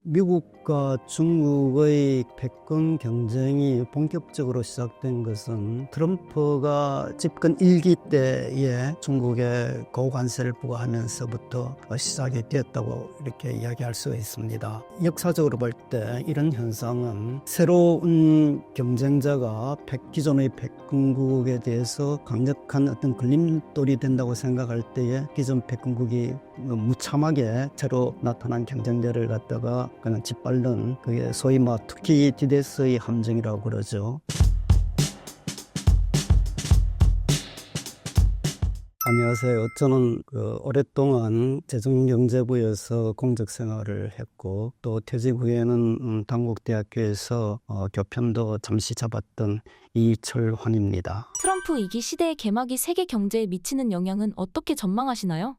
미국과 중국의 패권 경쟁이 본격적으로 시작된 것은 트럼프가 집권 1기 때에 중국에 고관세를 부과하면서부터 시작이 되었다고 이렇게 이야기할 수가 있습니다. 역사적으로 볼 때 이런 현상은 새로운 경쟁자가 기존의 패권국에 대해서 강력한 어떤 걸림돌이 된다고 생각할 때에 기존 패권국이 무참하게 새로 나타난 경쟁자를 갖다가 그냥 짓밟는, 그게 소위 투키디데스의 함정이라고 그러죠. 안녕하세요. 저는 오랫동안 재정경제부에서 공적 생활을 했고, 또 퇴직 후에는 당국대학교에서 교편도 잠시 잡았던 이철환입니다. 트럼프 2기 시대의 개막이 세계 경제에 미치는 영향은 어떻게 전망하시나요?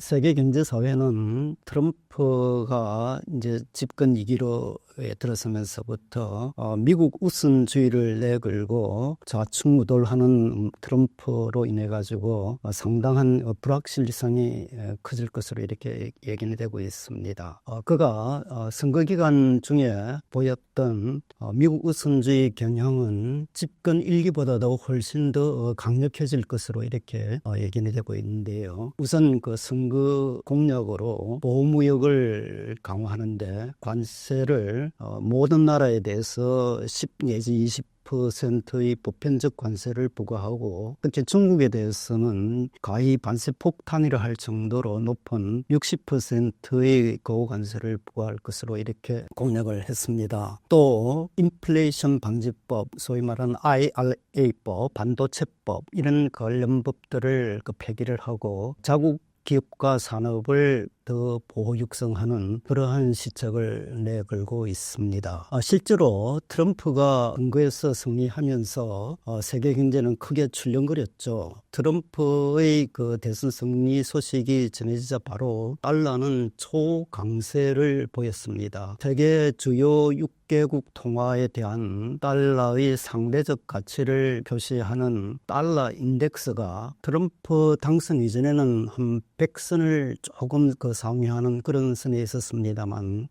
세계 경제 사회는 트럼프가 이제 집권 2기로 들어서면서부터 미국 우선주의를 내걸고 좌충우돌하는 트럼프로 인해 가지고 상당한 불확실성이 커질 것으로 이렇게 얘기는 되고 있습니다. 그가 선거 기간 중에 보였던 미국 우선주의 경향은 집권 1기보다도 훨씬 더 강력해질 것으로 이렇게 얘기는 되고 있는데요. 우선 그 선거 공약으로 보호무역을 강화하는데 관세를 모든 나라에 대해서 10 내지 20%의 보편적 관세를 부과하고, 특히 중국에 대해서는 가히 관세 폭탄이라 할 정도로 높은 60%의 고관세를 부과할 것으로 이렇게 공약을 했습니다. 또 인플레이션 방지법, 소위 말하는 IRA법, 반도체법, 이런 관련 법들을 폐기를 하고 자국 기업과 산업을 더 보호 육성하는 그러한 시책을 내걸고 있습니다. 실제로 트럼프가 선거에서 승리하면서 세계 경제는 크게 출렁거렸죠. 트럼프의 대선 승리 소식이 전해지자 바로 달러는 초강세를 보였습니다. 세계 주요 6개국 통화에 대한 달러의 상대적 가치를 표시하는 달러 인덱스가 트럼프 당선 이전에는 한 100선을 조금 상회하는 그런 선에 있었습니다만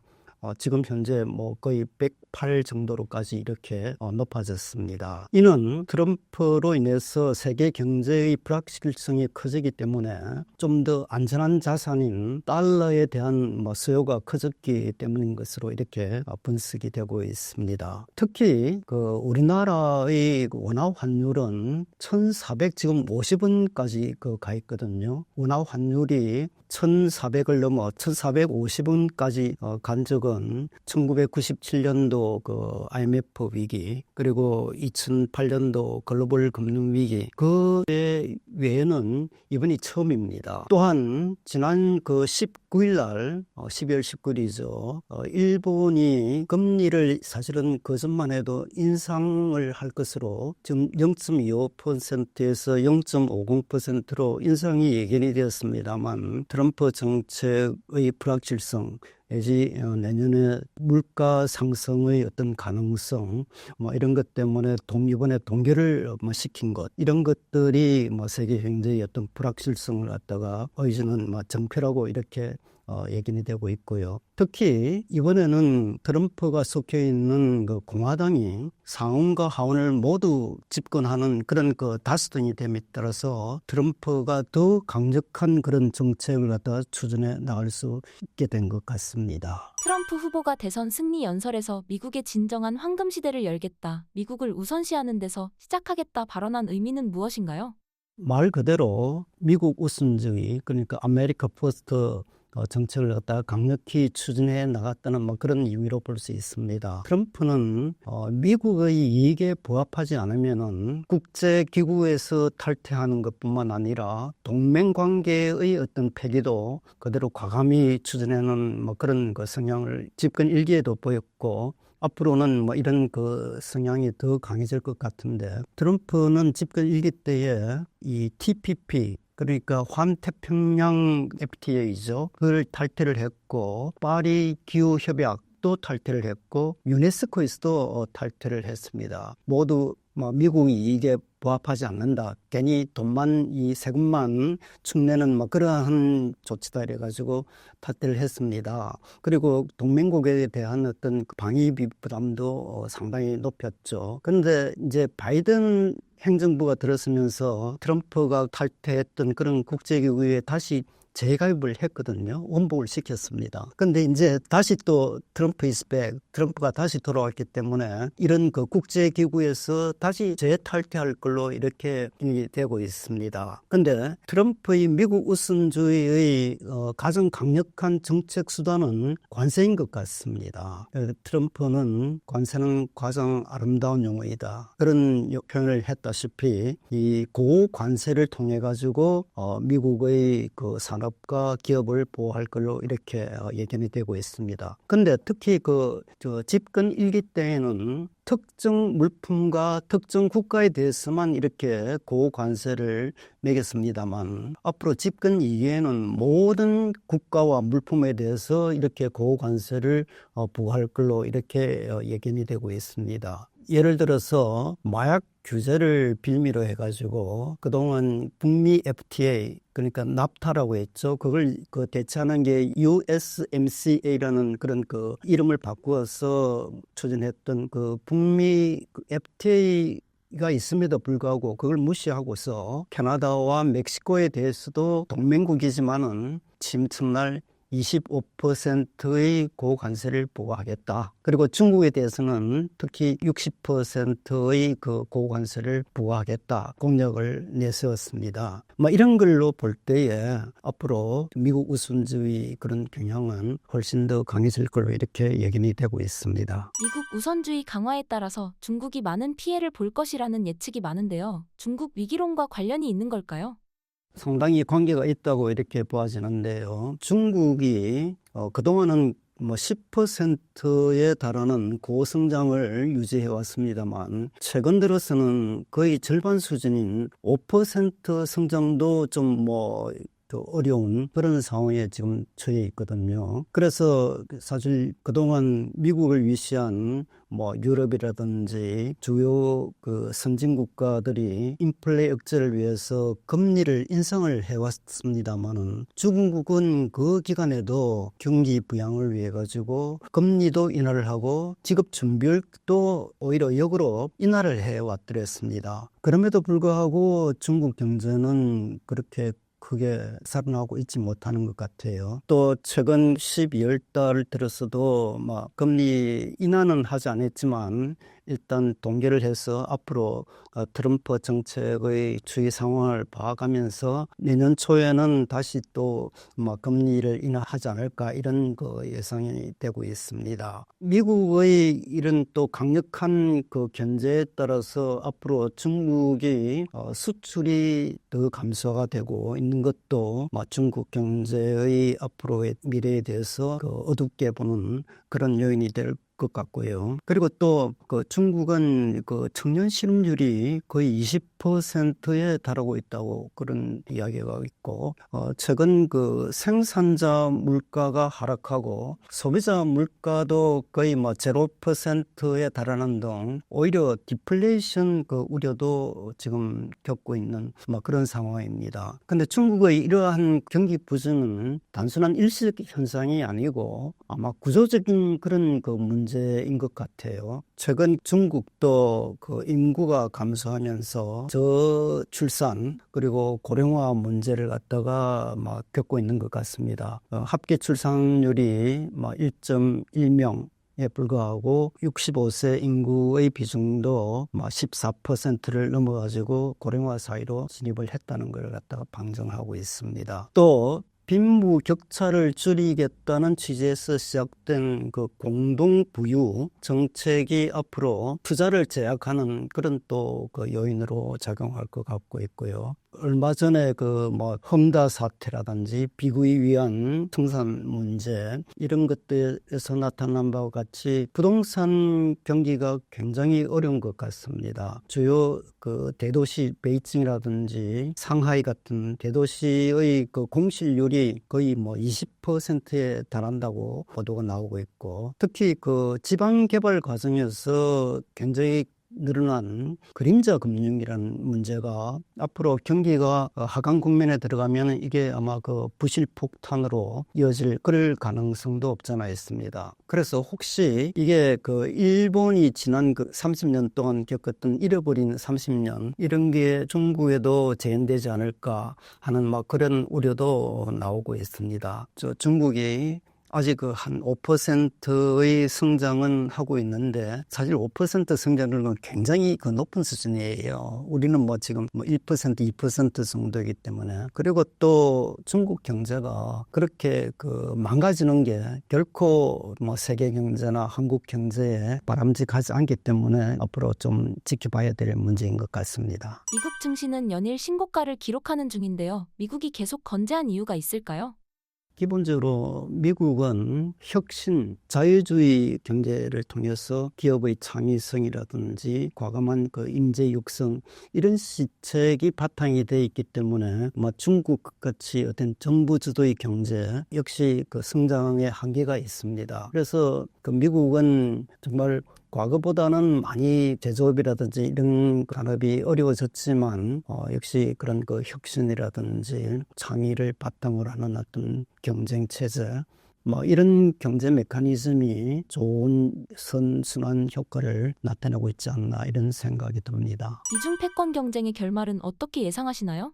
지금 현재 거의 108 정도로까지 이렇게 높아졌습니다. 이는 트럼프로 인해서 세계 경제의 불확실성이 커지기 때문에 좀 더 안전한 자산인 달러에 대한 수요가 커졌기 때문인 것으로 이렇게 분석이 되고 있습니다. 특히 우리나라의 원화 환율은 1,450원까지 가 있거든요. 원화 환율이 1,400을 넘어 1,450원까지 간 적은 1997년도 IMF 위기, 그리고 2008년도 글로벌 금융 위기, 그 외에는 이번이 처음입니다. 또한 지난 19일 날 12월 19일이죠. 일본이 금리를 사실은 그전만 해도 인상을 할 것으로 지금 0.25%에서 0.50%로 인상이 예견이 되었습니다만, 트럼프 정책의 불확실성 내지 내년에 물가 상승의 어떤 가능성, 이런 것 때문에 이번에 동결을 시킨 것, 이런 것들이 세계 경제의 어떤 불확실성을 갖다가 이제는 정표라고 이렇게 얘기는 되고 있고요. 특히 이번에는 트럼프가 속해 있는 공화당이 상원과 하원을 모두 집권하는 그런 다수당이 됨에 따라서 트럼프가 더 강력한 그런 정책을 갖다가 추진해 나갈 수 있게 된 것 같습니다. 트럼프 후보가 대선 승리 연설에서 미국의 진정한 황금 시대를 열겠다, 미국을 우선시하는 데서 시작하겠다 발언한 의미는 무엇인가요? 말 그대로 미국 우선주의, 그러니까 아메리카 퍼스트 정책을 갖다가 강력히 추진해 나갔다는 그런 의미로 볼 수 있습니다. 트럼프는 미국의 이익에 부합하지 않으면은 국제기구에서 탈퇴하는 것뿐만 아니라 동맹관계의 어떤 폐기도 그대로 과감히 추진하는 그런 성향을 집권 1기에도 보였고, 앞으로는 이런 성향이 더 강해질 것 같은데, 트럼프는 집권 1기 때에 이 TPP, 그러니까 환태평양 FTA죠. 그걸 탈퇴를 했고, 파리 기후협약도 탈퇴를 했고, 유네스코에서도 탈퇴를 했습니다. 모두 뭐 미국이 이게 부합하지 않는다. 괜히 돈만 이 세금만 축내는 뭐 그러한 조치다 이래가지고 탓을 했습니다. 그리고 동맹국에 대한 어떤 방위비 부담도 상당히 높였죠. 그런데 이제 바이든 행정부가 들어서면서 트럼프가 탈퇴했던 그런 국제기구에 다시 재가입을 했거든요. 원복을 시켰습니다. 근데 이제 다시 또 트럼프 이스백, 트럼프가 다시 돌아왔기 때문에 이런 그 국제기구에서 다시 재탈퇴할 걸로 이렇게 되고 있습니다. 근데 트럼프의 미국 우선주의의 가장 강력한 정책 수단은 관세인 것 같습니다. 트럼프는 관세는 가장 아름다운 용어이다. 그런 표현을 했다시피 이 고관세를 통해 가지고 미국의 그 산업과 기업을 보호할 걸로 이렇게 예견이 되고 있습니다. 근데 특히 집권 1기 때에는 특정 물품과 특정 국가에 대해서만 이렇게 고관세를 매겼습니다만 앞으로 집권 2기에는 모든 국가와 물품에 대해서 이렇게 고관세를 부과할 걸로 이렇게 예견이 되고 있습니다. 예를 들어서 마약 규제를 빌미로 해가지고 그동안 북미 FTA 그러니까 납타라고 했죠. 그걸 대체하는 게 USMCA라는 그런 이름을 바꾸어서 추진했던 북미 FTA가 있음에도 불구하고 그걸 무시하고서 캐나다와 멕시코에 대해서도 동맹국이지만은 침투날 25%의 고관세를 부과하겠다. 그리고 중국에 대해서는 특히 60%의 고관세를 부과하겠다. 공약을 내세웠습니다. 이런 걸로 볼 때에 앞으로 미국 우선주의 그런 경향은 훨씬 더 강해질 걸로 이렇게 예견이 되고 있습니다. 미국 우선주의 강화에 따라서 중국이 많은 피해를 볼 것이라는 예측이 많은데요. 중국 위기론과 관련이 있는 걸까요? 상당히 관계가 있다고 이렇게 보아지는데요. 중국이 그동안은 10%에 달하는 고성장을 유지해 왔습니다만 최근 들어서는 거의 절반 수준인 5% 성장도 좀 더 어려운 그런 상황에 지금 처해 있거든요. 그래서 사실 그동안 미국을 위시한 유럽이라든지 주요 선진 국가들이 인플레 억제를 위해서 금리를 인상을 해왔습니다만은 중국은 그 기간에도 경기 부양을 위해 가지고 금리도 인하를 하고 지급 준비율도 오히려 역으로 인하를 해왔더랬습니다. 그럼에도 불구하고 중국 경제는 그렇게 크게 살아나고 있지 못하는 것 같아요. 또 최근 12월 달 들어서도 금리 인하는 하지 않았지만 일단 동결을 해서 앞으로 트럼프 정책의 추이 상황을 봐가면서 내년 초에는 다시 또 금리를 인하하지 않을까 이런 예상이 되고 있습니다. 미국의 이런 또 강력한 견제에 따라서 앞으로 중국이 수출이 더 감소가 되고 있는 것도 중국 경제의 앞으로의 미래에 대해서 어둡게 보는 그런 요인이 될 것 같고요. 그리고 또 중국은 청년 실업률이 거의 20%에 달하고 있다고 그런 이야기가 있고 최근 생산자 물가가 하락하고 소비자 물가도 거의 0%에 달하는 등 오히려 디플레이션 우려도 지금 겪고 있는 그런 상황입니다. 근데 중국의 이러한 경기 부진은 단순한 일시적 현상이 아니고 아마 구조적인 그런 문제인 것 같아요. 최근 중국도 인구가 감소하면서 저출산 그리고 고령화 문제를 갖다가 겪고 있는 것 같습니다. 합계 출산율이 1.1명 에 불과하고 65세 인구의 비중도 14%를 넘어가지고 고령화 사회로 진입을 했다는 걸 갖다가 방증하고 있습니다. 또 빈부 격차를 줄이겠다는 취지에서 시작된 공동부유 정책이 앞으로 투자를 제약하는 그런 또 요인으로 작용할 것 같고 있고요. 얼마 전에 험다 사태라든지 비구에 위한 청산 문제 이런 것들에서 나타난 바와 같이 부동산 경기가 굉장히 어려운 것 같습니다. 주요 대도시 베이징이라든지 상하이 같은 대도시의 공실률이 거의 20%에 달한다고 보도가 나오고 있고 특히 지방 개발 과정에서 굉장히 늘어난 그림자 금융이라는 문제가 앞으로 경기가 하강 국면에 들어가면 이게 아마 그 부실 폭탄으로 이어질 그럴 가능성도 없잖아 있습니다. 그래서 혹시 이게 그 일본이 지난 그 30년 동안 겪었던 잃어버린 30년 이런 게 중국에도 재현되지 않을까 하는 막 그런 우려도 나오고 있습니다. 중국이 아직 그 한 5%의 성장은 하고 있는데 사실 5% 성장은 굉장히 그 높은 수준이에요. 우리는 뭐 지금 뭐 1%, 2% 정도이기 때문에. 그리고 또 중국 경제가 그렇게 그 망가지는 게 결코 뭐 세계 경제나 한국 경제에 바람직하지 않기 때문에 앞으로 좀 지켜봐야 될 문제인 것 같습니다. 미국 증시는 연일 신고가를 기록하는 중인데요. 미국이 계속 건재한 이유가 있을까요? 기본적으로 미국은 혁신, 자유주의 경제를 통해서 기업의 창의성이라든지 과감한 그 인재 육성 이런 시책이 바탕이 되어 있기 때문에 뭐 중국 같이 어떤 정부 주도의 경제 역시 그 성장의 한계가 있습니다. 그래서 그 미국은 정말 과거보다는 많이 제조업이라든지 이런 산업이 어려워졌지만 역시 그런 그 혁신이라든지 창의를 바탕으로 하는 어떤 경쟁 체제 뭐 이런 경제 메커니즘이 좋은 선순환 효과를 나타내고 있지 않나 이런 생각이 듭니다. 이중 패권 경쟁의 결말은 어떻게 예상하시나요?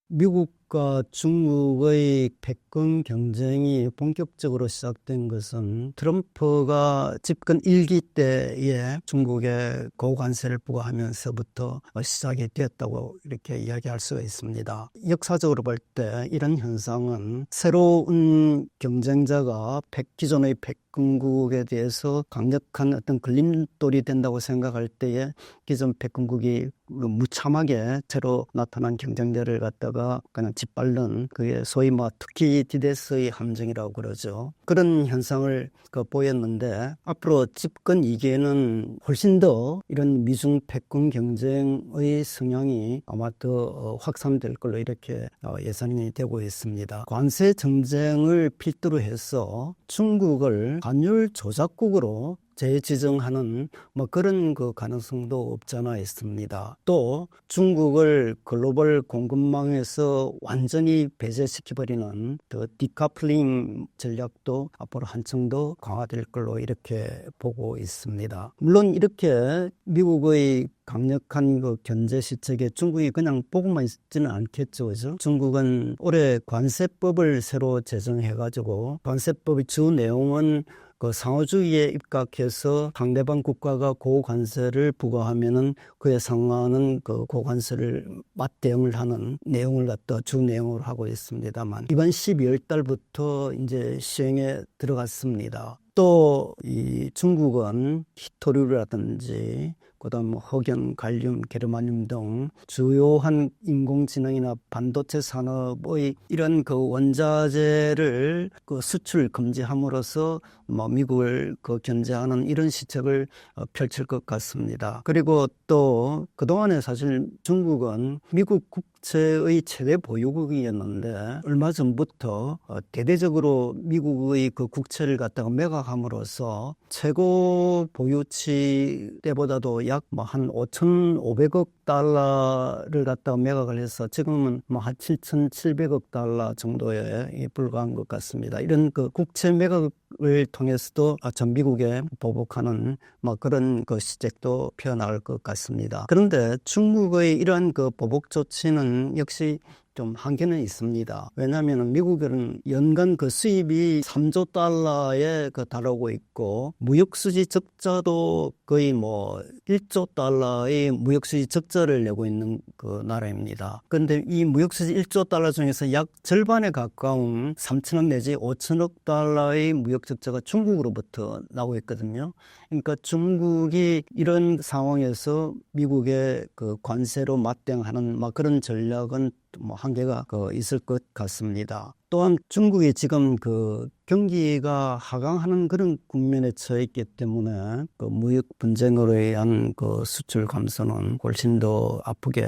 미국과 중국의 패권 경쟁이 본격적으로 시작된 것은 트럼프가 집권 1기 때에 중국에 고관세를 부과하면서부터 시작이 되었다고 이렇게 이야기할 수가 있습니다. 역사적으로 볼 때 이런 현상은 새로운 경쟁자가 기존의 패권국에 대해서 강력한 어떤 걸림돌이 된다고 생각할 때에 기존 패권국이 무참하게 새로 나타난 경쟁자를 갖다가 그냥 짓밟는 그게 소위 뭐 특히 디데스의 함정이라고 그러죠. 그런 현상을 보였는데 앞으로 집권 2기에는 훨씬 더 이런 미중 패권 경쟁의 성향이 아마 더 확산될 걸로 이렇게 예상이 되고 있습니다. 관세 정쟁을 필두로 해서 중국을 환율 조작국으로 재지정하는 뭐 그런 그 가능성도 없잖아 있습니다. 또 중국을 글로벌 공급망에서 완전히 배제시켜버리는 더 디커플링 전략도 앞으로 한층 더 강화될 걸로 이렇게 보고 있습니다. 물론 이렇게 미국의 강력한 그 견제 시책에 중국이 그냥 보고만 있지는 않겠죠, 그죠? 중국은 올해 관세법을 새로 제정해가지고 관세법의 주 내용은 그 상호주의에 입각해서 상대방 국가가 고관세를 부과하면은 그에 상응하는 그 고관세를 맞대응을 하는 내용을 갖다 주 내용으로 하고 있습니다만 이번 12월 달부터 이제 시행에 들어갔습니다. 또 이 중국은 히토류라든지 그다음 흑연, 갈륨, 게르마늄 등 주요한 인공지능이나 반도체 산업의 이런 그 원자재를 그 수출 금지함으로써 뭐 미국을 그 견제하는 이런 시책을 펼칠 것 같습니다. 그리고 또 그동안에 사실 중국은 미국 국채의 최대 보유국이었는데 얼마 전부터 대대적으로 미국의 그 국채를 갖다가 매각함으로써 최고 보유치 때보다도 약 뭐 한 5,500억 달러를 갖다가 매각을 해서 지금은 뭐 한 7,700억 달러 정도에 불과한 것 같습니다. 이런 그 국채 매각을 통해서도 전 미국에 보복하는 뭐 그런 그 시책도 펴나갈 것 같습니다. 그런데 중국의 이러한 그 보복 조치는 역시 좀 한계는 있습니다. 왜냐하면 미국은 연간 그 수입이 3조 달러에 달하고 있고 무역수지 적자도 거의 뭐 1조 달러의 무역수지 적자를 내고 있는 그 나라입니다. 그런데 이 무역수지 1조 달러 중에서 약 절반에 가까운 3천억 내지 5천억 달러의 무역 적자가 중국으로부터 나오고 있거든요. 그러니까 중국이 이런 상황에서 미국의 그 관세로 맞대응하는 막 그런 전략은 뭐 한계가 있을 것 같습니다. 또한 중국이 지금 그 경기가 하강하는 그런 국면에 처해 있기 때문에 그 무역 분쟁으로 인한 그 수출 감소는 훨씬 더 아프게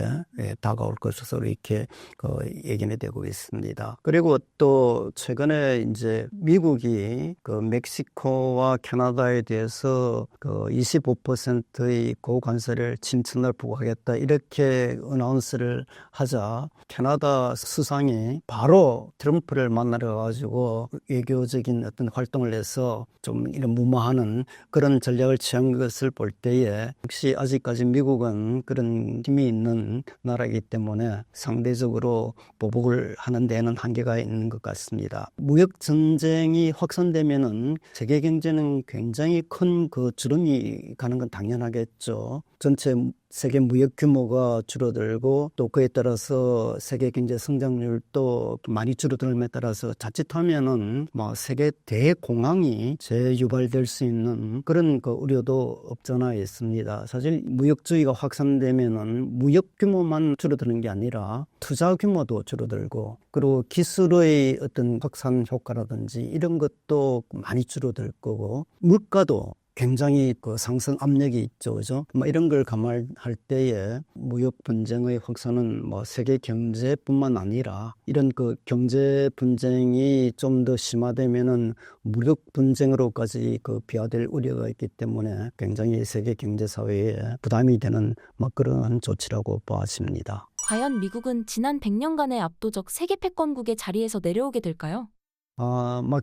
다가올 것으로 이렇게 그 예견이 되고 있습니다. 그리고 또 최근에 이제 미국이 그 멕시코와 캐나다에 대해서 그 25%의 고관세를 친천을 부과하겠다 이렇게 어나운스를 하자 캐나다 수상이 바로 트럼프를 만나러 가지고 외교적인 어떤 활동을 해서 좀 이런 무마하는 그런 전략을 취한 것을 볼 때에 역시 아직까지 미국은 그런 힘이 있는 나라이기 때문에 상대적으로 보복을 하는 데에는 한계가 있는 것 같습니다. 무역 전쟁이 확산되면은 세계 경제는 굉장히 큰 그 주름이 가는 건 당연하겠죠. 전체 세계 무역 규모가 줄어들고 또 그에 따라서 세계 경제 성장률도 많이 줄어들음에 따라서 자칫하면은 뭐 세계 대공황이 재유발될 수 있는 그런 그 우려도 없잖아 있습니다. 사실 무역주의가 확산되면은 무역 규모만 줄어드는 게 아니라 투자 규모도 줄어들고 그리고 기술의 어떤 확산 효과라든지 이런 것도 많이 줄어들 거고 물가도 굉장히 그 상승 압력이 있죠, 그죠? 뭐 이런 걸 감안할 때에 무역 분쟁의 확산은 뭐 세계 경제뿐만 아니라 이런 그 경제 분쟁이 좀 더 심화되면은 무역 분쟁으로까지 그 비화될 우려가 있기 때문에 굉장히 세계 경제 사회에 부담이 되는 뭐 그런 조치라고 보아집니다. 과연 미국은 지난 100년간의 압도적 세계 패권국의 자리에서 내려오게 될까요?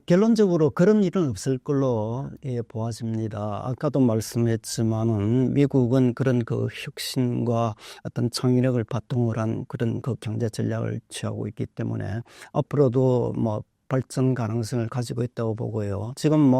결론적으로 그런 일은 없을 걸로 보아집니다. 아까도 말씀했지만은 미국은 그런 그 혁신과 어떤 창의력을 바탕으로 한 그런 그 경제 전략을 취하고 있기 때문에 앞으로도 발전 가능성을 가지고 있다고 보고요. 지금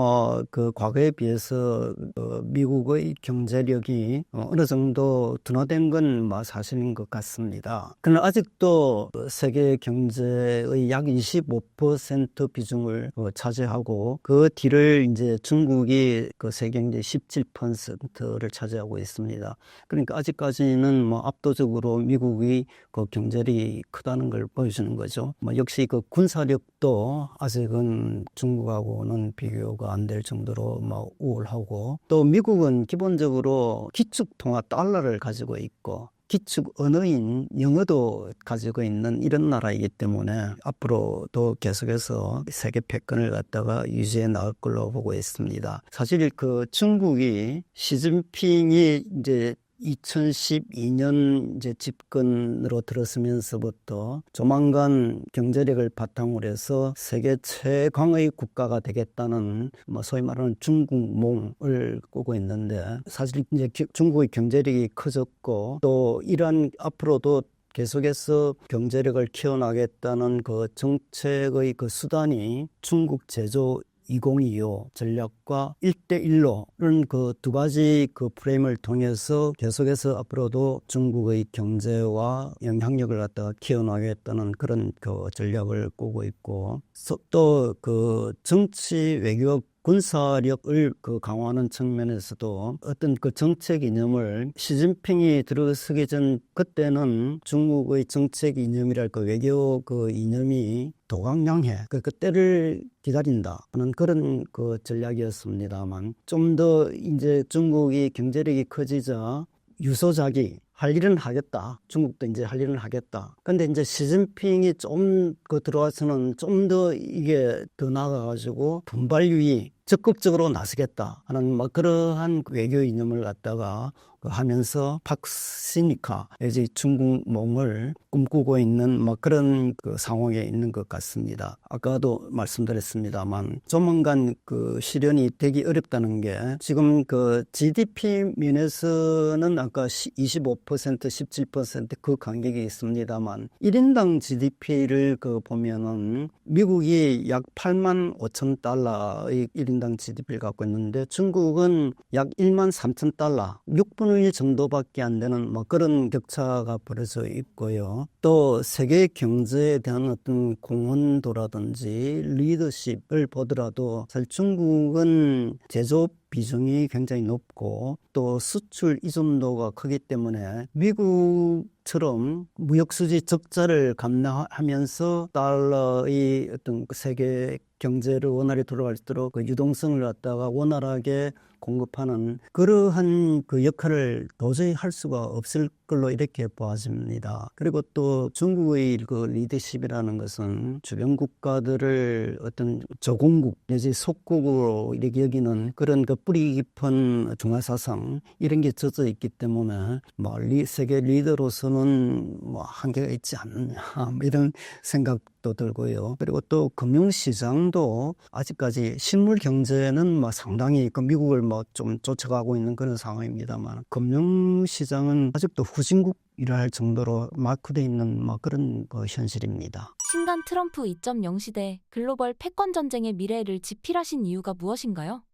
그 과거에 비해서 미국의 경제력이 어느 정도 둔화된 건 사실인 것 같습니다. 그러나 아직도 세계 경제의 약 25% 비중을 차지하고 그 뒤를 이제 중국이 그 세계 경제 17%를 차지하고 있습니다. 그러니까 아직까지는 압도적으로 미국이 그 경제력이 크다는 걸 보여주는 거죠. 역시 그 군사력도 아직은 중국하고는 비교가 안 될 정도로 우월하고 또 미국은 기본적으로 기축 통화 달러를 가지고 있고 기축 언어인 영어도 가지고 있는 이런 나라이기 때문에 앞으로도 계속해서 세계 패권을 갖다가 유지해 나갈 걸로 보고 있습니다. 사실 그 중국이 시진핑이 이제 2012년 이제 집권으로 들었으면서부터 조만간 경제력을 바탕으로 해서 세계 최강의 국가가 되겠다는 소위 말하는 중국몽을 꾸고 있는데 사실 이제 중국의 경제력이 커졌고 또 이러한 앞으로도 계속해서 경제력을 키워나가겠다는 그 정책의 그 수단이 중국 제조 2025 전략과 1대1로는 그 두 가지 그 프레임을 통해서 계속해서 앞으로도 중국의 경제와 영향력을 갖다가 키워나가겠다는 그런 그 전략을 꾸고 있고 또 그 정치 외교 군사력을 그 강화하는 측면에서도 어떤 그 정책 이념을 시진핑이 들어서기 전 그때는 중국의 정책 이념이랄까 외교 그 이념이 도강량해 그 때를 기다린다 하는 그런 그 전략이었습니다만 좀 더 이제 중국이 경제력이 커지자 유소작이 할 일은 하겠다. 중국도 이제 할 일은 하겠다. 근데 이제 시진핑이 좀 그 들어와서는 좀 더 이게 더 나아가가지고 분발유의 적극적으로 나서겠다 하는 그러한 외교 이념을 갖다가 하면서 박시니까 이제 중국몽을 꿈꾸고 있는 그런 그 상황에 있는 것 같습니다. 아까도 말씀드렸습니다만 조만간 그 실현이 되기 어렵다는 게 지금 그 GDP 면에서는 아까 25% 17% 간격이 있습니다만 1인당 GDP를 그 보면은 미국이 약 8만 5천 달러의 1인당 GDP를 갖고 있는데 중국은 약 1만 3천 달러 6분의 1 정도밖에 안 되는 그런 격차가 벌어져 있고요. 또 세계 경제에 대한 어떤 공헌도라든지 리더십을 보더라도 사실 중국은 제조업 비중이 굉장히 높고 또 수출 의존도가 크기 때문에 미국처럼 무역수지 적자를 감당하면서 달러의 어떤 세계 경제를 원활히 돌아갈 수 있도록 그 유동성을 갖다가 원활하게 공급하는 그러한 그 역할을 도저히 할 수가 없을 걸로 이렇게 보아집니다. 그리고 또 중국의 그 리더십이라는 것은 주변 국가들을 어떤 조공국 내지 속국으로 이렇게 여기는 그런 그 뿌리 깊은 중화사상 이런 게 젖어 있기 때문에 뭐 세계 리더로서는 뭐 한계가 있지 않느냐 이런 생각도 들고요. 그리고 또 금융시장도 아직까지 실물 경제는 뭐 상당히 그 미국을 뭐 좀 쫓아가고 있는 그런 상황입니다만 금융시장은 아직도 후진국이라 할 정도로 마크되어 있는 뭐 그런 현실입니다. 신간 트럼프 2.0 시대 글로벌 패권 전쟁의 미래를 지필하신 이유가 무엇인가요?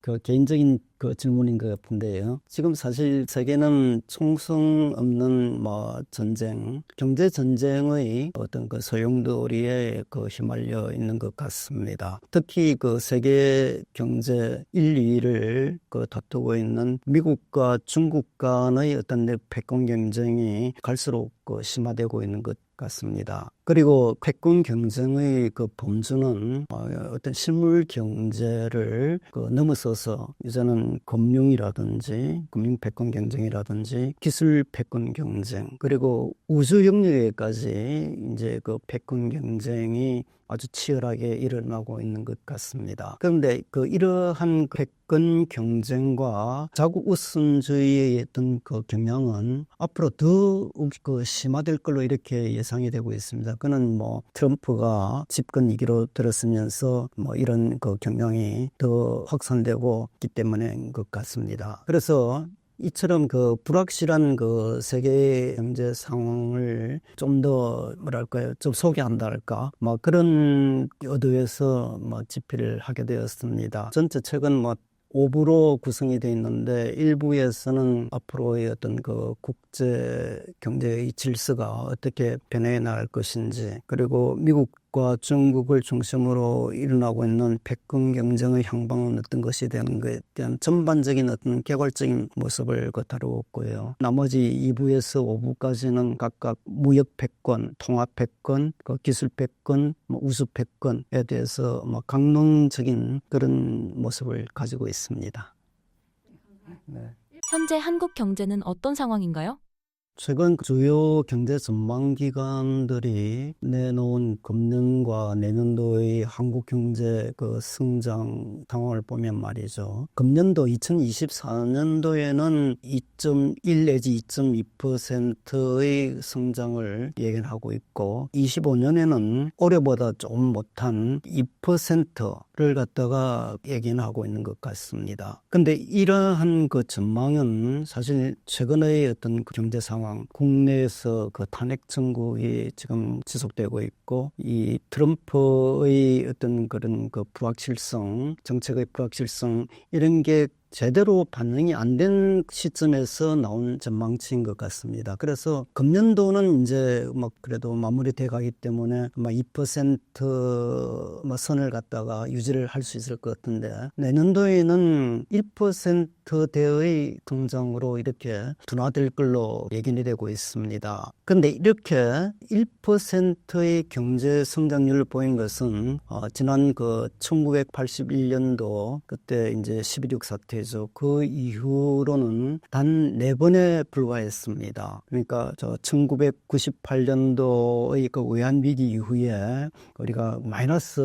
그 개인적인 그 질문인 것 같은데요. 지금 사실 세계는 총성 없는 뭐 전쟁, 경제 전쟁의 어떤 그 소용돌이에 그 휘말려 있는 것 같습니다. 특히 그 세계 경제 1, 2위를 그 다투고 있는 미국과 중국 간의 어떤 패권 경쟁이 갈수록 그 심화되고 있는 것 같습니다. 그리고 패권 경쟁의 그 범주는 어떤 실물 경제를 그 넘어서서 이제는 금융이라든지 금융 패권 경쟁이라든지 기술 패권 경쟁 그리고 우주 영역에까지 이제 그 패권 경쟁이 아주 치열하게 일어나고 있는 것 같습니다. 그런데 그 이러한 패권 경쟁과 자국 우선주의의 어떤 그 경향은 앞으로 더 그 심화될 걸로 이렇게 예상이 되고 있습니다. 그는 뭐 트럼프가 집권 2기로 들었으면서 뭐 이런 그 경향이 더 확산되고 있기 때문인 것 같습니다. 그래서 이처럼 그 불확실한 그 세계 경제 상황을 좀 더 뭐랄까요, 좀 소개한다 할까, 뭐 그런 의도에서 뭐 집필을 하게 되었습니다. 전체 책은 뭐 5부로 구성이 되어 있는데 일부에서는 앞으로의 어떤 그 국제 경제의 질서가 어떻게 변해 나갈 것인지 그리고 미국과 중국을 중심으로 일어나고 있는 패권 경쟁의 향방은 어떤 것이 되는 것에 대한 전반적인 어떤 개괄적인 모습을 다루었고요. 나머지 2부에서 5부까지는 각각 무역 패권, 통합 패권, 기술 패권, 우수 패권에 대해서 강론적인 그런 모습을 가지고 있습니다. 네. 현재 한국 경제는 어떤 상황인가요? 최근 주요 경제 전망기관들이 내놓은 금년과 내년도의 한국 경제 그 성장 상황을 보면 말이죠. 금년도 2024년도에는 2.1 내지 2.2%의 성장을 예견하고 있고 25년에는 올해보다 좀 못한 2%를 갖다가 예견하고 있는 것 같습니다. 근데 이러한 그 전망은 사실 최근의 어떤 그 경제 상황 국내에서 그 탄핵 정국이 지금 지속되고 있고 이 트럼프의 어떤 그런 그 불확실성, 정책의 불확실성 이런 게 제대로 반영이 안 된 시점에서 나온 전망치인 것 같습니다. 그래서 금년도는 이제 그래도 마무리돼 가기 때문에 2% 선을 갖다가 유지를 할 수 있을 것 같은데 내년도에는 1%대의 성장으로 이렇게 둔화될 걸로 예견이 되고 있습니다. 그런데 이렇게 1%의 경제 성장률을 보인 것은 지난 그 1981년도 그때 이제 11.6 사태 그 이후로는 단 4번에 불과했습니다. 그러니까 1998년도의 그 외환위기 이후에 우리가 마이너스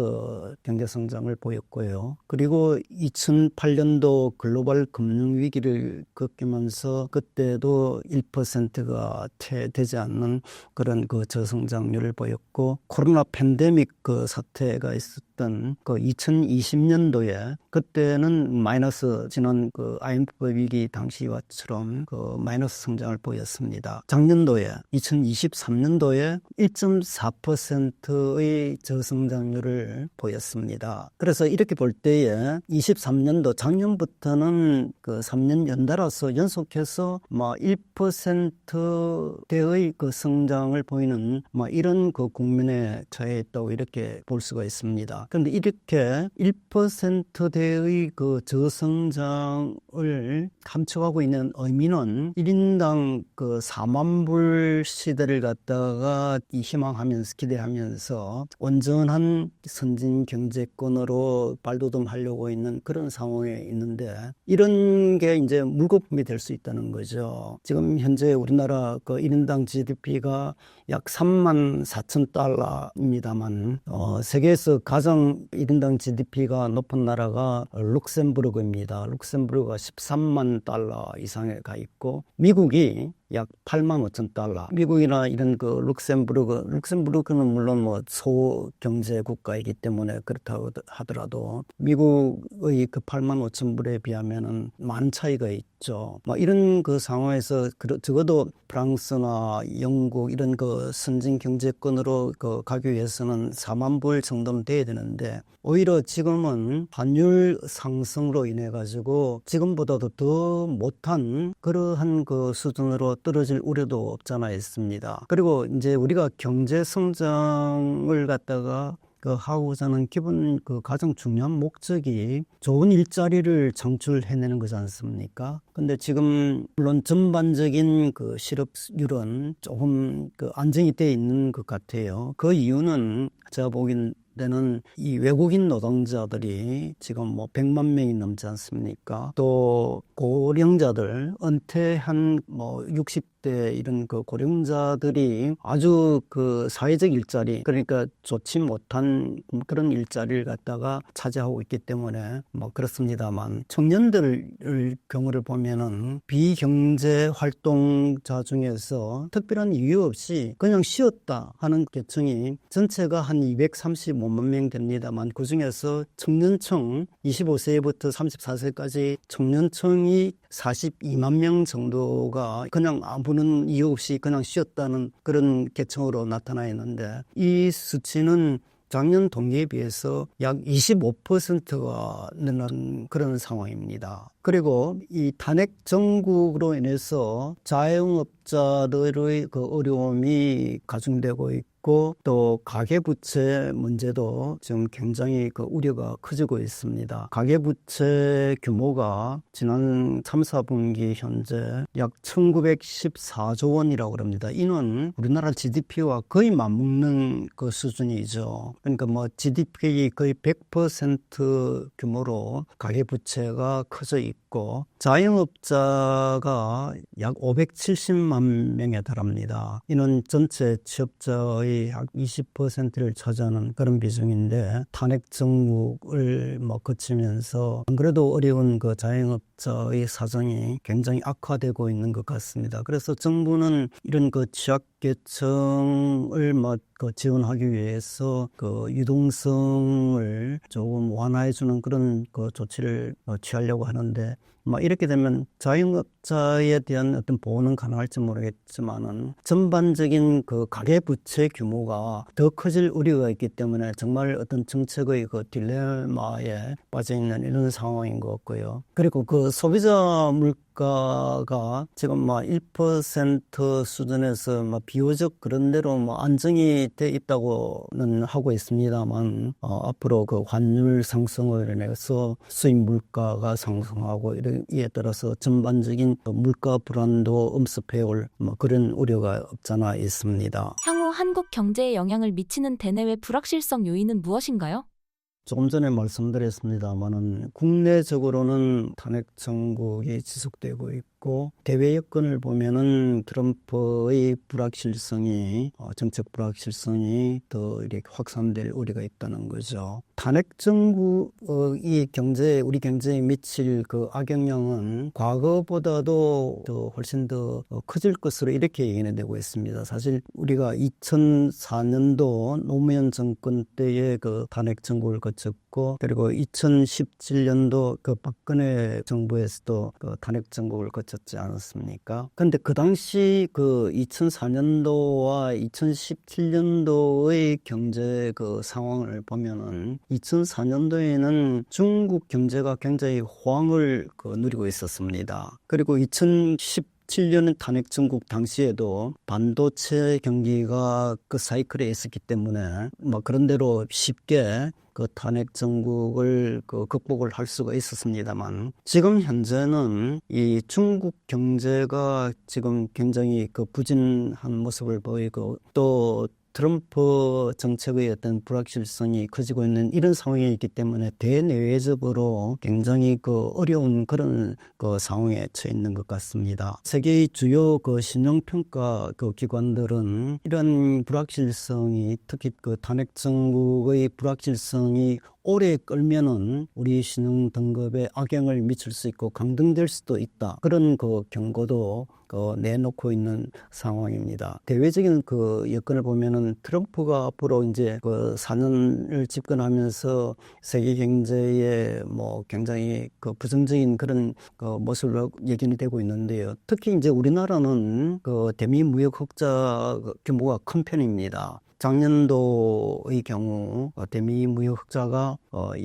경제성장을 보였고요. 그리고 2008년도 글로벌 금융위기를 겪으면서 그때도 1%가 채 되지 않는 그런 그 저성장률을 보였고 코로나 팬데믹 그 사태가 있었던 그 2020년도에 그때는 마이너스 지난 그 IMF 위기 당시와처럼 그 마이너스 성장을 보였습니다. 작년도에 2023년도에 1.4%의 저성장률을 보였습니다. 그래서 이렇게 볼 때에 23년도 작년부터는 그 3년 연달아서 연속해서 1%대의 그 성장을 보이는 이런 그 국면에 처해 있다고 이렇게 볼 수가 있습니다. 그런데 이렇게 1%대의 그 저성장을 감축하고 있는 의미는 1인당 그 4만 불 시대를 갖다가 희망하면서 기대하면서 온전한 선진 경제권으로 발돋움하려고 있는 그런 상황에 있는데 이런 게 이제 물거품이 될 수 있다는 거죠. 지금 현재 우리나라 그 1인당 GDP가 약 3만 4천 달러입니다만 세계에서 가장 1인당 GDP가 높은 나라가 룩셈부르크입니다. 룩셈부르크가 13만 달러 이상에 가 있고 미국이 약 8만 5천 달러. 미국이나 이런 그 룩셈부르크는 물론 뭐 소경제 국가이기 때문에 그렇다고 하더라도 미국의 그 8만 5천 불에 비하면은 많은 차이가 있죠. 뭐 이런 그 상황에서 적어도 프랑스나 영국 이런 그 선진 경제권으로 그 가기 위해서는 4만 불 정도는 돼야 되는데 오히려 지금은 환율 상승으로 인해 가지고 지금보다도 더 못한 그러한 그 수준으로 떨어질 우려도 없잖아 있습니다. 그리고 이제 우리가 경제 성장을 갖다가 그 하고자 하는 기본 그 가장 중요한 목적이 좋은 일자리를 창출해내는 거지 않습니까? 근데 지금 물론 전반적인 그 실업률은 조금 그 안정이 돼 있는 것 같아요. 그 이유는 제가 보기엔 때는 이 외국인 노동자들이 지금 뭐 100만 명이 넘지 않습니까? 또 고령자들, 은퇴한 뭐 60대 이런 그 고령자들이 아주 그 사회적 일자리, 그러니까 좋지 못한 그런 일자리를 갖다가 차지하고 있기 때문에 뭐 그렇습니다만 청년들 경우를 보면은 비경제 활동자 중에서 특별한 이유 없이 그냥 쉬었다 하는 계층이 전체가 한 235만 명 됩니다만 그중에서 청년층 25세부터 34세까지 청년층이 42만 명 정도가 그냥 아무런 이유 없이 그냥 쉬었다는 그런 계층으로 나타나 있는데 이 수치는 작년 동기에 비해서 약 25%가 늘어난 그런 상황입니다. 그리고 이 탄핵 정국으로 인해서 자영업자들의 그 어려움이 가중되고 있고 또 가계부채 문제도 지금 굉장히 그 우려가 커지고 있습니다. 가계부채 규모가 지난 3, 4분기 현재 약 1914조 원이라고 합니다. 이는 우리나라 GDP와 거의 맞먹는 그 수준이죠. 그러니까 뭐 GDP 거의 100% 규모로 가계부채가 커져 있고 자영업자가 약 570만 명에 달합니다. 이는 전체 취업자의 약 20%를 차지하는 그런 비중인데 탄핵 정국을 거치면서 안 그래도 어려운 그 자영업자의 사정이 굉장히 악화되고 있는 것 같습니다. 그래서 정부는 이런 그 취약계층을 지원하기 위해서 그 유동성을 조금 완화해주는 그런 그 조치를 취하려고 하는데 이렇게 되면 자영업자에 대한 어떤 보호는 가능할지 모르겠지만은 전반적인 그 가계부채 규모가 더 커질 우려가 있기 때문에 정말 어떤 정책의 그 딜레마에 빠져 있는 이런 상황인 것 같고요. 그리고 그 소비자 물가가 지금 1% 수준에서 비교적 그런 대로 안정이 돼 있다고는 하고 있습니다만 앞으로 그 환율 상승으로 인해서 수입 물가가 상승하고 이에 따라서 전반적인 물가 불안도 엄습해올 그런 우려가 없잖아 있습니다. 향후 한국 경제에 영향을 미치는 대내외 불확실성 요인은 무엇인가요? 조금 전에 말씀드렸습니다만은 국내적으로는 탄핵 정국이 지속되고 있고 대외 여건을 보면은 트럼프의 불확실성이 정책 불확실성이 더 이렇게 확산될 우려가 있다는 거죠. 탄핵 정국이 우리 경제에 미칠 그 악영향은 과거보다도 더 훨씬 더 커질 것으로 이렇게 예견되고 있습니다. 사실 우리가 2004년도 노무현 정권 때의 그 탄핵 정국을 거쳤고 그리고 2017년도 그 박근혜 정부에서도 그 탄핵 정국을 거쳤지 않았습니까? 근데 그 당시 그 2004년도와 2017년도의 경제 그 상황을 보면은 2004년도에는 중국 경제가 굉장히 호황을 누리고 있었습니다. 그리고 2017 2017년 탄핵 정국 당시에도 반도체 경기가 그 사이클에 있었기 때문에 뭐 그런 대로 쉽게 그 탄핵 정국을 그 극복을 할 수가 있었습니다만 지금 현재는 이 중국 경제가 지금 굉장히 그 부진한 모습을 보이고 또 트럼프 정책의 어떤 불확실성이 커지고 있는 이런 상황이 있기 때문에 대내외적으로 굉장히 그 어려운 그런 그 상황에 처해 있는 것 같습니다. 세계의 주요 그 신용평가 그 기관들은 이런 불확실성이 특히 그 탄핵 정국의 불확실성이 오래 끌면은 우리 신용 등급에 악영을 미칠 수 있고 강등될 수도 있다. 그런 그 경고도 내놓고 있는 상황입니다. 대외적인 그 여건을 보면은 트럼프가 앞으로 이제 그 4년을 집권하면서 세계 경제에 뭐 굉장히 그 부정적인 그런 그 모습으로 예견이 되고 있는데요. 특히 이제 우리나라는 그 대미 무역 흑자 규모가 큰 편입니다. 작년도의 경우 대미 무역 흑자가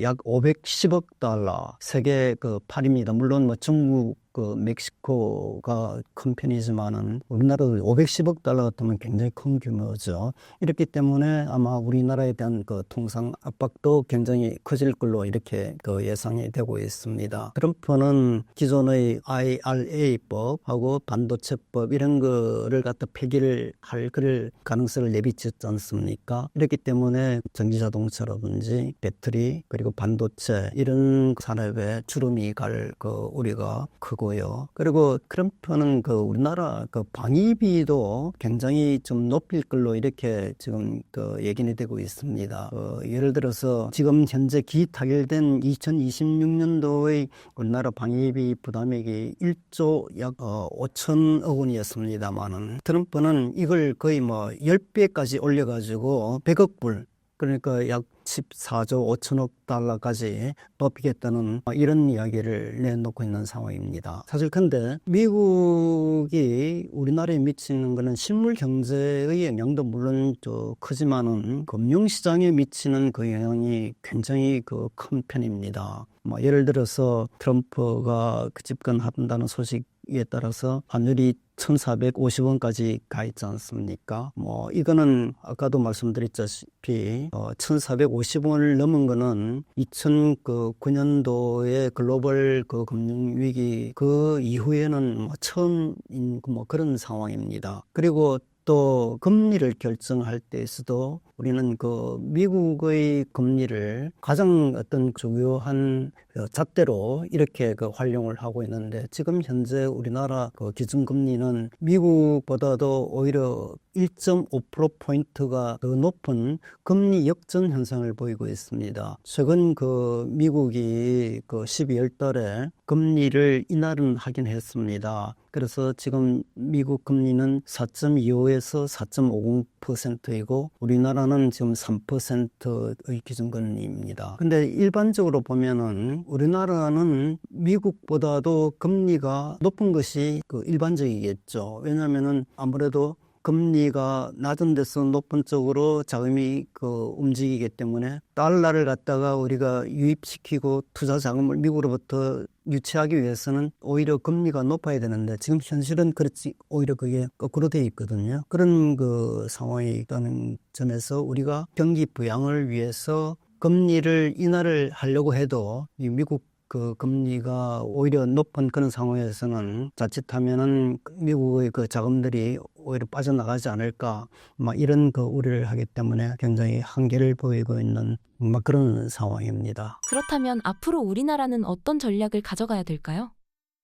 약 510억 달러, 세계 그 8입니다. 물론 뭐 중국 멕시코가 큰 편이지만은 우리나라도 510억 달러 같으면 굉장히 큰 규모죠. 이렇기 때문에 아마 우리나라에 대한 그 통상 압박도 굉장히 커질 걸로 이렇게 그 예상이 되고 있습니다. 트럼프는 기존의 IRA법하고 반도체법 이런 거를 갖다 폐기를 할 그럴 가능성을 내비쳤지 않습니까? 이렇기 때문에 전기자동차라든지 배터리 그리고 반도체 이런 산업에 주름이 갈 그 우리가 크고 그리고 트럼프는 그 우리나라 그 방위비도 굉장히 좀 높일 걸로 이렇게 지금 그 예견이 되고 있습니다. 예를 들어서 지금 현재 기타결된 2026년도의 우리나라 방위비 부담액이 1조 약 5천억 원이었습니다만은 트럼프는 이걸 거의 뭐 10배까지 올려가지고 100억 불 그러니까 약 14조 5천억 달러까지 높이겠다는 이런 이야기를 내놓고 있는 상황입니다. 사실 근데 미국이 우리나라에 미치는 것은 실물 경제의 영향도 물론 크지만은 금융시장에 미치는 그 영향이 굉장히 그 큰 편입니다. 뭐 예를 들어서 트럼프가 그 집권한다는 소식에 따라서 환율이 1,450원까지 가 있지 않습니까? 뭐 이거는 아까도 말씀드렸다시피 1,450원을 넘은 거는 2009년도에 글로벌 그 금융위기 그 이후에는 뭐 처음인 뭐 그런 상황입니다. 그리고 또 금리를 결정할 때에서도 우리는 그 미국의 금리를 가장 어떤 중요한 잣대로 이렇게 그 활용을 하고 있는데 지금 현재 우리나라 그 기준금리는 미국보다도 오히려 1.5%포인트가 더 높은 금리 역전 현상을 보이고 있습니다. 최근 그 미국이 그 12월 달에 금리를 인하를 하긴 했습니다. 그래서 지금 미국 금리는 4.25에서 4.50%이고 우리나라는 지금 3%의 기준금리입니다. 근데 일반적으로 보면은 우리나라는 미국보다도 금리가 높은 것이 그 일반적이겠죠. 왜냐하면은 아무래도 금리가 낮은 데서 높은 쪽으로 자금이 그 움직이기 때문에 달러를 갖다가 우리가 유입시키고 투자 자금을 미국으로부터 유치하기 위해서는 오히려 금리가 높아야 되는데 지금 현실은 그렇지 오히려 그게 거꾸로 돼 있거든요. 그런 그 상황이 있다는 점에서 우리가 경기 부양을 위해서 금리를 인하를 하려고 해도 이 미국 그 금리가 오히려 높은 그런 상황에서는 자칫하면은 미국의 그 자금들이 오히려 빠져나가지 않을까 막 이런 그 우려를 하기 때문에 굉장히 한계를 보이고 있는 막 그런 상황입니다. 그렇다면 앞으로 우리나라는 어떤 전략을 가져가야 될까요?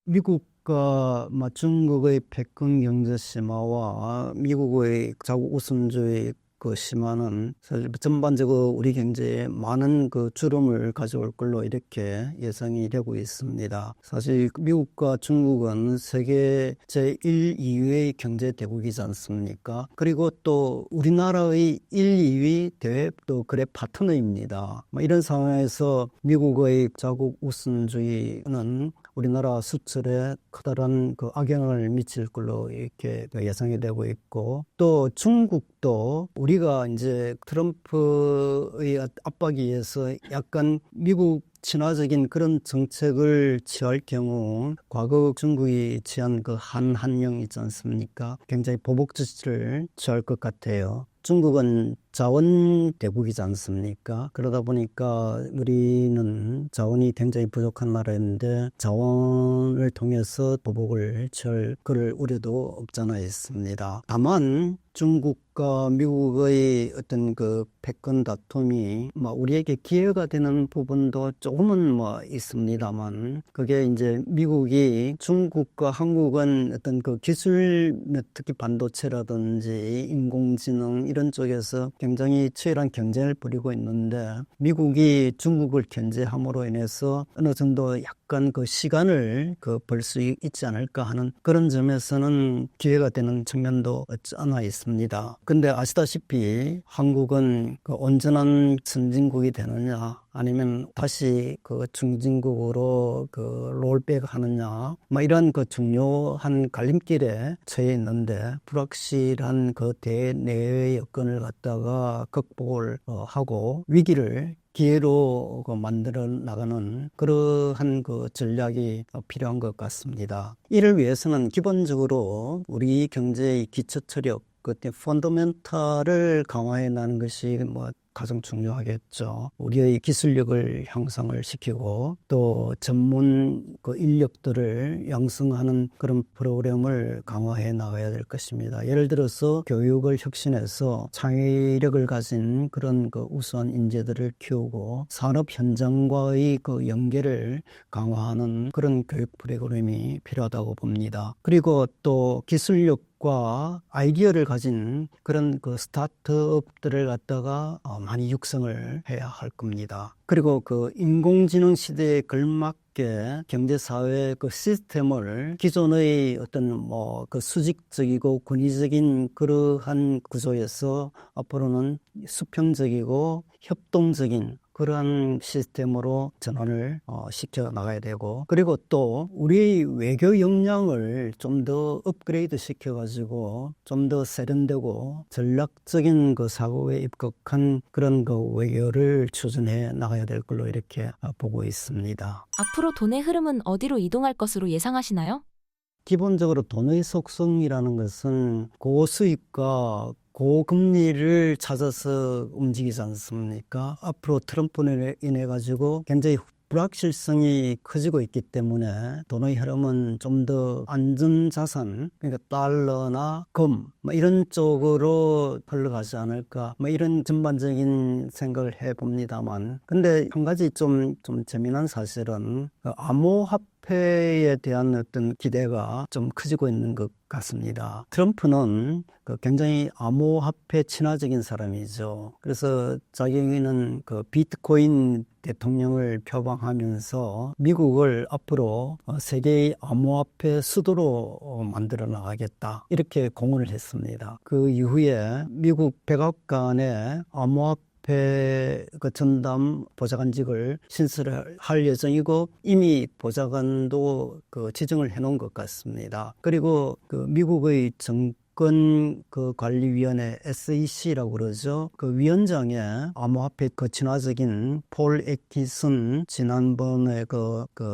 미국과 중국의 패권 경제 심화와 미국의 자국 우선주의 그 심화는 사실 전반적으로 우리 경제에 많은 그 주름을 가져올 걸로 이렇게 예상이 되고 있습니다. 사실 미국과 중국은 세계 제1, 2위의 경제 대국이지 않습니까? 그리고 또 우리나라의 1, 2위 대외 또 그래 파트너입니다. 이런 상황에서 미국의 자국 우선주의는 우리나라 수출에 커다란 그 악영향을 미칠 걸로 이렇게 예상이 되고 있고 또 중국도 우리가 이제 트럼프의 압박에 의해서 약간 미국 친화적인 그런 정책을 취할 경우 과거 중국이 취한 그 한한령 있지 않습니까? 굉장히 보복 조치를 취할 것 같아요. 중국은 자원 대국이지 않습니까? 그러다 보니까 우리는 자원이 굉장히 부족한 나라인데 자원을 통해서 보복을 취할 그럴 우려도 없잖아 있습니다. 다만 중국과 미국의 어떤 그 패권 다툼이 우리에게 기회가 되는 부분도 조금은 있습니다만, 그게 이제 미국이 중국과 한국은 어떤 그 기술, 특히 반도체라든지 인공지능 이런 쪽에서 굉장히 치열한 경쟁을 벌이고 있는데, 미국이 중국을 견제함으로 인해서 어느 정도 약간 그 시간을 벌 수 있지 않을까 하는 그런 점에서는 기회가 되는 측면도 없지 않아 있습니다. 근데 아시다시피 한국은 그 온전한 선진국이 되느냐 아니면 다시 그 중진국으로 롤백 하느냐 이런 중요한 갈림길에 처해 있는데, 불확실한 대내외 여건을 갖다가 극복을 하고 위기를 기회로 만들어 나가는 그러한 전략이 필요한 것 같습니다. 이를 위해서는 기본적으로 우리 경제의 기초 체력, 펀더멘탈을 강화해 나가는 것이 가장 중요하겠죠. 우리의 기술력을 향상을 시키고 또 전문 인력들을 양성하는 그런 프로그램을 강화해 나가야 될 것입니다. 예를 들어서 교육을 혁신해서 창의력을 가진 그런 우수한 인재들을 키우고 산업 현장과의 연계를 강화하는 그런 교육 프로그램이 필요하다고 봅니다. 그리고 또 기술력과 아이디어를 가진 그런 스타트업들을 갖다가 많이 육성을 해야 할 겁니다. 그리고 인공지능 시대에 걸맞게 경제사회 시스템을 기존의 어떤 수직적이고 권위적인 그러한 구조에서 앞으로는 수평적이고 협동적인 그러한 시스템으로 전환을 시켜 나가야 되고, 그리고 또 우리의 외교 역량을 좀 더 업그레이드 시켜가지고 좀 더 세련되고 전략적인 사고에 입각한 그런 외교를 추진해 나가야 될 걸로 이렇게 보고 있습니다. 앞으로 돈의 흐름은 어디로 이동할 것으로 예상하시나요? 기본적으로 돈의 속성이라는 것은 고수익과 고금리를 찾아서 움직이지 않습니까? 앞으로 트럼프로 인해 가지고 굉장히 불확실성이 커지고 있기 때문에 돈의 흐름은 좀 더 안전자산, 그러니까 달러나 금 이런 쪽으로 흘러가지 않을까 이런 전반적인 생각을 해봅니다만, 근데 한 가지 좀 재미난 사실은 암호화폐에 대한 어떤 기대가 좀 커지고 있는 것 같습니다. 트럼프는 굉장히 암호화폐 친화적인 사람이죠. 그래서 자기는 비트코인 대통령을 표방하면서 미국을 앞으로 세계의 암호화폐 수도로 만들어 나가겠다 이렇게 공언을 했습니다. 그 이후에 미국 백악관에 암호화폐 전담 보좌관직을 신설할 예정이고 이미 보좌관도 지정을 해놓은 것 같습니다. 그리고 미국의 관리위원회 SEC라고 그러죠. 위원장에 암호화폐 친화적인 폴 애키슨 지난번에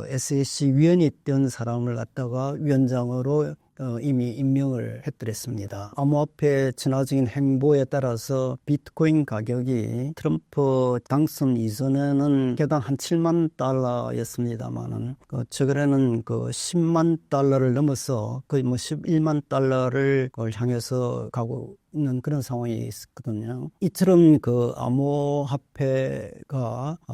SEC 위원이 된 사람을 갖다가 위원장으로 이미 임명을 해드렸습니다. 암호화폐 친화적인 행보에 따라서 비트코인 가격이 트럼프 당선 이전에는 개당 한 7만 달러였습니다만은 최근에는 10만 달러를 넘어서 거의 11만 달러를 향해서 가고 있는 그런 상황이 있었거든요. 이처럼 암호화폐가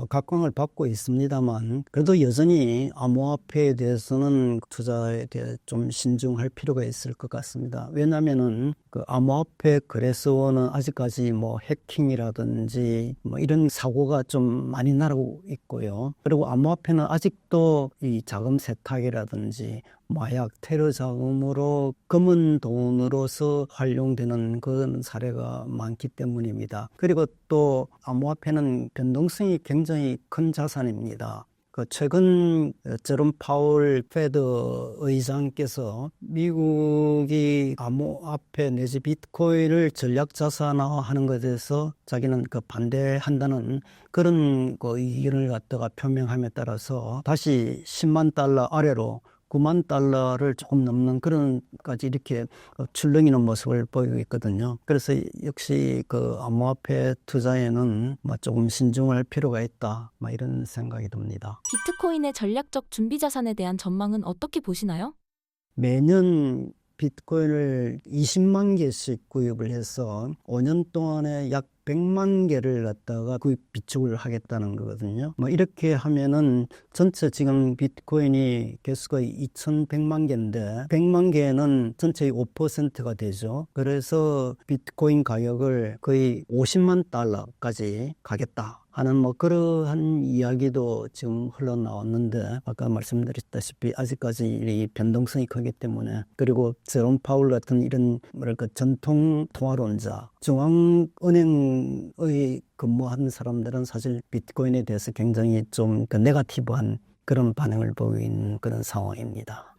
각광을 받고 있습니다만, 그래도 여전히 암호화폐에 대해서는 투자에 대해 좀 신중할 필요가 있을 것 같습니다. 왜냐하면은 암호화폐 거래소는 아직까지 해킹이라든지 이런 사고가 좀 많이 나고 있고요. 그리고 암호화폐는 아직도 이 자금 세탁이라든지 마약, 테러 자금으로 검은 돈으로서 활용되는 그런 사례가 많기 때문입니다. 그리고 또 암호화폐는 변동성이 굉장히 큰 자산입니다. 그 최근 제롬 파월 페드 의장께서 미국이 암호화폐 내지 비트코인을 전략 자산화하는 것에 대해서 자기는 그 반대한다는 그런 그 의견을 갖다가 표명함에 따라서 다시 10만 달러 아래로 9만 달러를 조금 넘는 그런까지 이렇게 출렁이는 모습을 보이고 있거든요. 그래서 역시 그 암호화폐 투자에는 조금 신중할 필요가 있다. 이런 생각이 듭니다. 비트코인의 전략적 준비 자산에 대한 전망은 어떻게 보시나요? 매년 비트코인을 20만 개씩 구입을 해서 5년 동안에 약 100만 개를 갖다가 구입 비축을 하겠다는 거거든요. 이렇게 하면은 전체 지금 비트코인이 개수가 2,100만 개인데 100만 개는 전체의 5%가 되죠. 그래서 비트코인 가격을 거의 50만 달러까지 가겠다 하는 그러한 이야기도 지금 흘러나왔는데 아까 말씀드렸다시피 아직까지 이 변동성이 크기 때문에 그리고 제롬 파월 같은 이런 뭐랄까 전통 통화론자 중앙은행의 근무하는 사람들은 사실 비트코인에 대해서 굉장히 좀 네거티브한 그런 반응을 보이고 있는 그런 상황입니다.